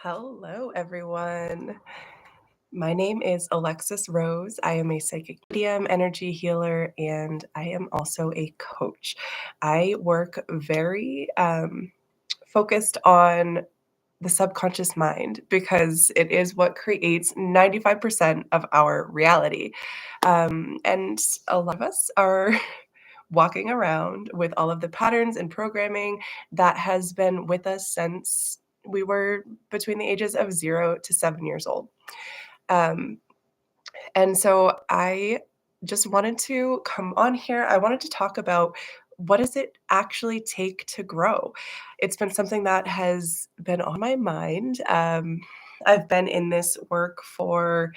Hello, everyone. My name is Alexis Rose. I am a psychic medium, energy healer, and I am also a coach. I work very focused on the subconscious mind because it is what creates 95% of our reality. And a lot of us are walking around with all of the patterns and programming that has been with us since we were between the ages of 0 to 7 years old. Um, and so I just wanted to come on here. I wanted to talk about what does it actually take to grow? It's been something that has been on my mind. I've been in this work for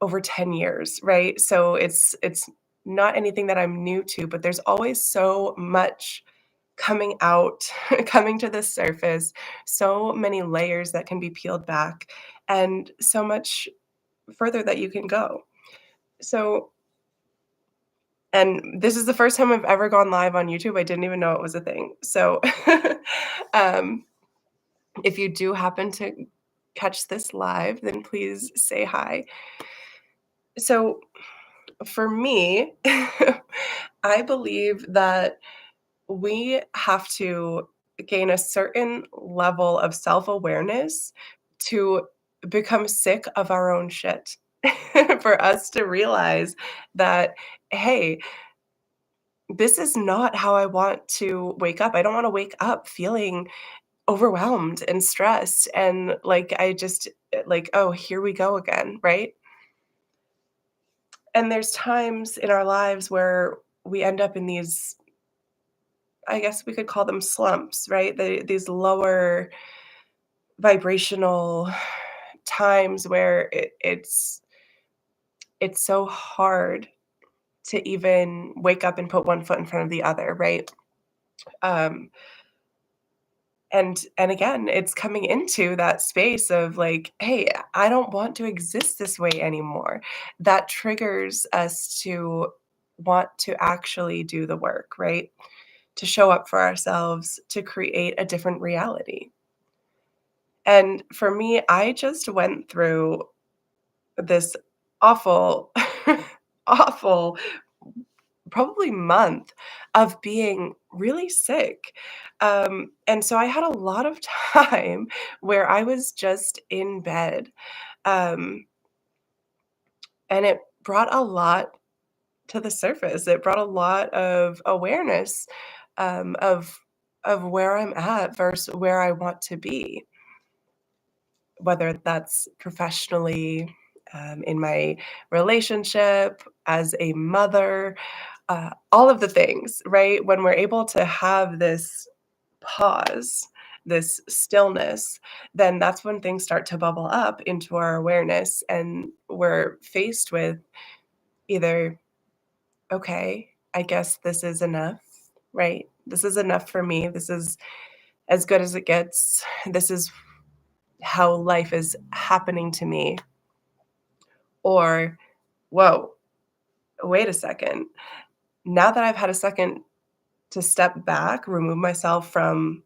over 10 years, right? So it's not anything that I'm new to, but there's always so much coming out, coming to the surface, so many layers that can be peeled back, and so much further that you can go. So, and this is the first time I've ever gone live on YouTube. I didn't even know it was a thing. So, um, if you do happen to catch this live, then please say hi. So, for me, I believe that we have to gain a certain level of self-awareness to become sick of our own shit. For us to realize that, hey, this is not how I want to wake up. I don't want to wake up feeling overwhelmed and stressed and like I just like, oh, here we go again, right? And there's times in our lives where we end up in these, I guess we could call them slumps, right? These lower vibrational times where it's so hard to even wake up and put one foot in front of the other, right? Um, and again, it's coming into that space of like, hey, I don't want to exist this way anymore. That triggers us to want to actually do the work, right? To show up for ourselves, to create a different reality. And for me, I just went through this awful, awful, probably month of being really sick. And so I had a lot of time where I was just in bed. Um, and it brought a lot to the surface. It brought a lot of awareness of where I'm at versus where I want to be, whether that's professionally, in my relationship, as a mother, all of the things, right? When we're able to have this pause, this stillness, then that's when things start to bubble up into our awareness. And we're faced with either, okay, I guess this is enough, right? This is enough for me. This is as good as it gets. This is how life is happening to me. Or, whoa, wait a second. Now that I've had a second to step back, remove myself from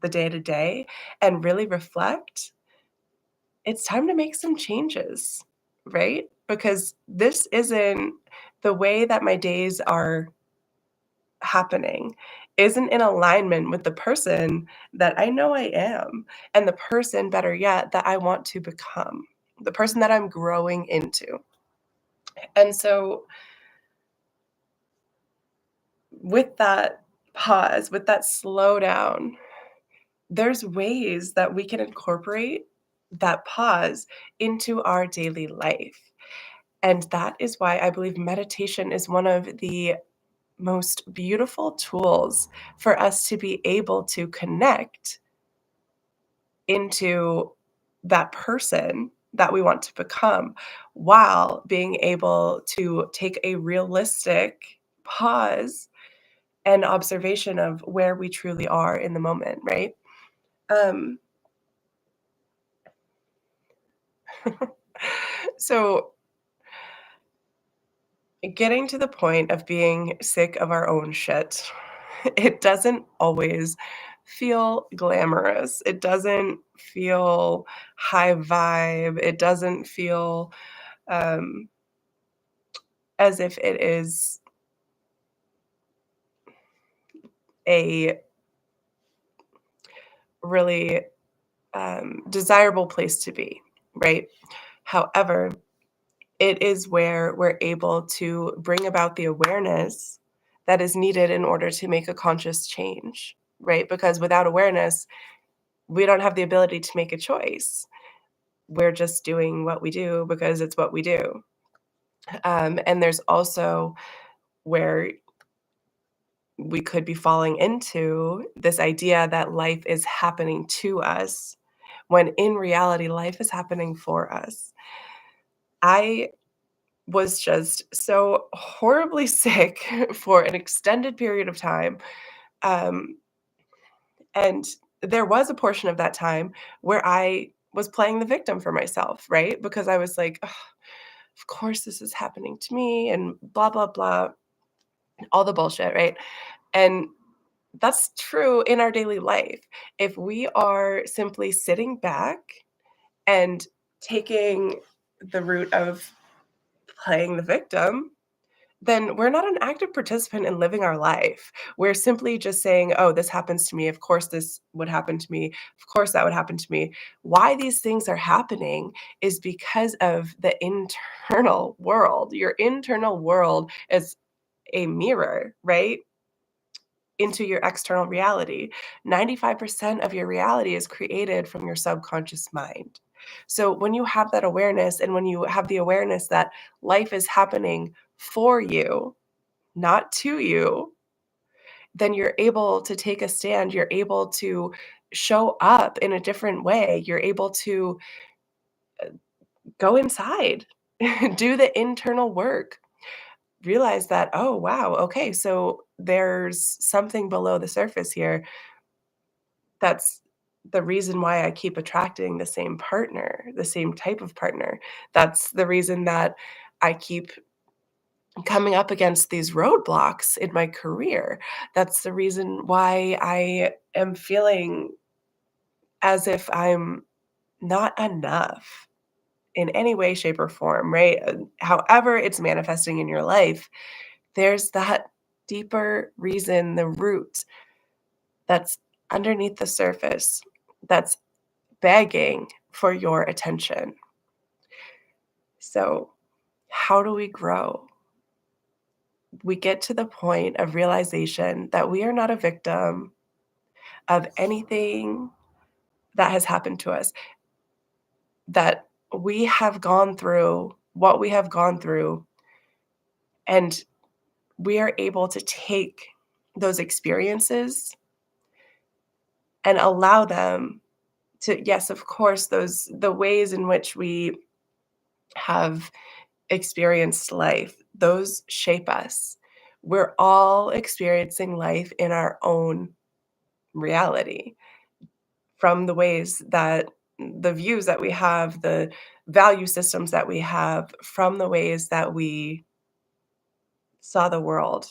the day to day, and really reflect, it's time to make some changes, right? Because this isn't the way that my days are happening, isn't in alignment with the person that I know I am, and the person, better yet, that I want to become, the person that I'm growing into. And so, with that pause, with that slowdown, there's ways that we can incorporate that pause into our daily life. And that is why I believe meditation is one of the most beautiful tools for us to be able to connect into that person that we want to become while being able to take a realistic pause and observation of where we truly are in the moment, right? Um, so getting to the point of being sick of our own shit, it doesn't always feel glamorous. It doesn't feel high vibe. It doesn't feel um, as if it is a really desirable place to be, right? However, it is where we're able to bring about the awareness that is needed in order to make a conscious change, right? Because without awareness, we don't have the ability to make a choice. We're just doing what we do because it's what we do. And there's also where we could be falling into this idea that life is happening to us when in reality, life is happening for us. I was just so horribly sick for an extended period of time. Um, and there was a portion of that time where I was playing the victim for myself, right? Because I was like, "Ugh, of course this is happening to me and blah, blah, blah, all the bullshit, right? And that's true in our daily life. If we are simply sitting back and taking the route of playing the victim, then we're not an active participant in living our life. We're simply just saying, "Oh, this happens to me. Of course, this would happen to me. Of course, that would happen to me." Why these things are happening is because of the internal world. Your internal world is a mirror, right? Into your external reality. 95% of your reality is created from your subconscious mind. So when you have that awareness and when you have the awareness that life is happening for you, not to you, then you're able to take a stand. You're able to show up in a different way. You're able to go inside, do the internal work, realize that, oh, wow, okay, so there's something below the surface here. That's the reason why I keep attracting the same partner, the same type of partner. That's the reason that I keep coming up against these roadblocks in my career. That's the reason why I am feeling as if I'm not enough in any way, shape, or form, right? However, it's manifesting in your life, there's that deeper reason, the root that's underneath the surface that's begging for your attention. So, how do we grow? We get to the point of realization that we are not a victim of anything that has happened to us, that we have gone through what we have gone through, and we are able to take those experiences and allow them to, yes, of course, those the ways in which we have experienced life, those shape us. We're all experiencing life in our own reality from the ways that the views that we have, the value systems that we have, from the ways that we saw the world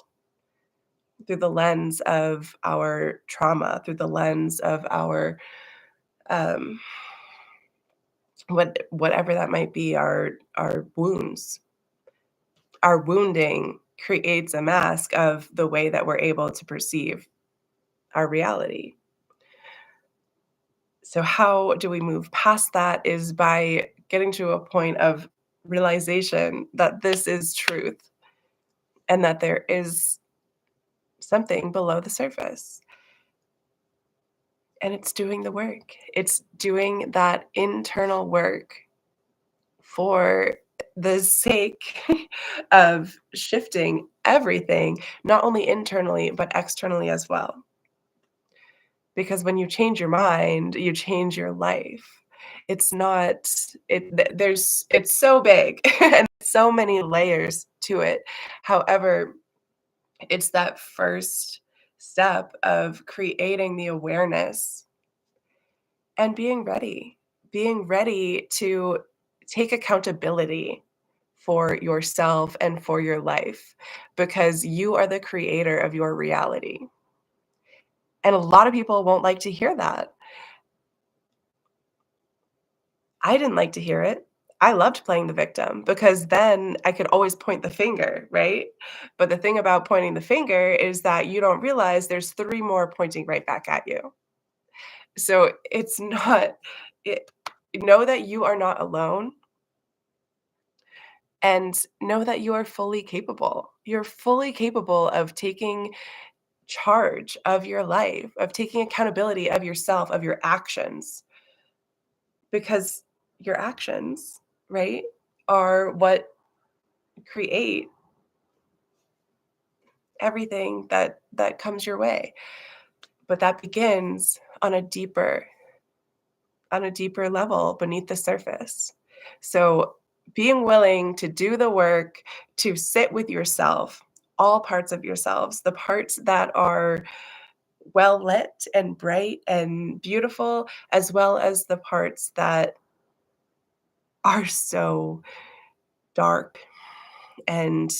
through the lens of our trauma, through the lens of our um, whatever that might be, our wounds. Our wounding creates a mask of the way that we're able to perceive our reality. So how do we move past that is by getting to a point of realization that this is truth and that there is something below the surface, and it's doing the work. It's doing that internal work for the sake of shifting everything, not only internally, but externally as well. Because when you change your mind, you change your life. It's not there's it's so big and so many layers to it. However, it's that first step of creating the awareness and being ready to take accountability for yourself and for your life because you are the creator of your reality. And a lot of people won't like to hear that. I didn't like to hear it. I loved playing the victim because then I could always point the finger, right? But the thing about pointing the finger is that you don't realize there's 3 more pointing right back at you. So it's not it know that you are not alone and know that you are fully capable. You're fully capable of taking charge of your life, of taking accountability of yourself, of your actions, because your actions, right, are what create everything that comes your way. But that begins on a deeper level beneath the surface. So being willing to do the work, to sit with yourself, all parts of yourselves, the parts that are well lit and bright and beautiful, as well as the parts that are so dark and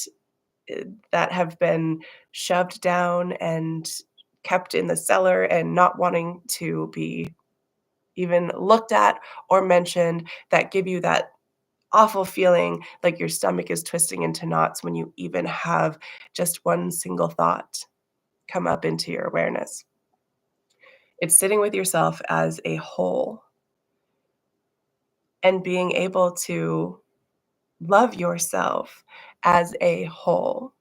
that have been shoved down and kept in the cellar and not wanting to be even looked at or mentioned, that give you that awful feeling like your stomach is twisting into knots when you even have just one single thought come up into your awareness. It's sitting with yourself as a whole and being able to love yourself as a whole.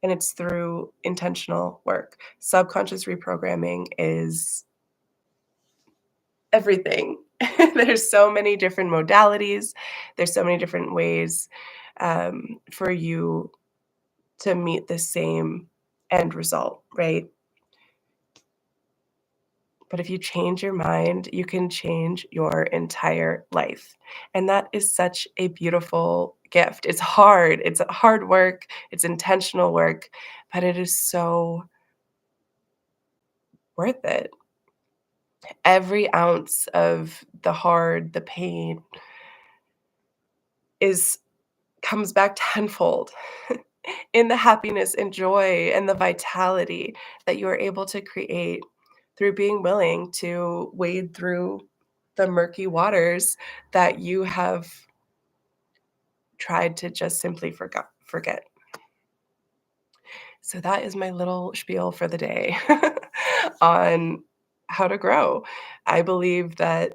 And it's through intentional work. Subconscious reprogramming is everything. There's so many different modalities. There's so many different ways for you to meet the same end result, right? But if you change your mind, you can change your entire life. And that is such a beautiful gift. It's hard. It's hard work. It's intentional work, but it is so worth it. Every ounce of the hard, the pain is comes back tenfold in the happiness and joy and the vitality that you are able to create through being willing to wade through the murky waters that you have tried to just simply forget. So that is my little spiel for the day on how to grow. I believe that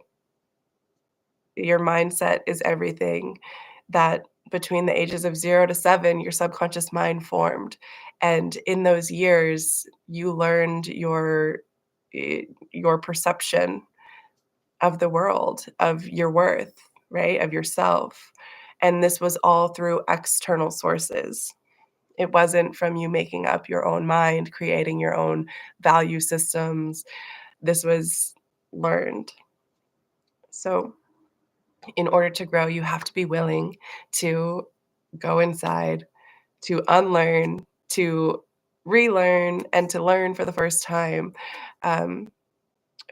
your mindset is everything, that between the ages of 0 to 7, your subconscious mind formed, and in those years, you learned your perception of the world, of your worth, right, of yourself, and this was all through external sources. It wasn't from you making up your own mind, creating your own value systems. This was learned. So in order to grow, you have to be willing to go inside, to unlearn, to relearn, and to learn for the first time. Um,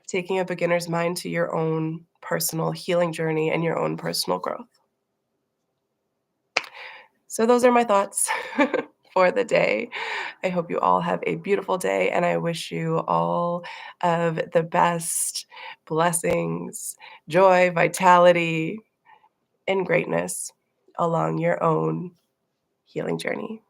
Taking a beginner's mind to your own personal healing journey and your own personal growth. So, those are my thoughts for the day. I hope you all have a beautiful day, and I wish you all of the best blessings, joy, vitality, and greatness along your own healing journey.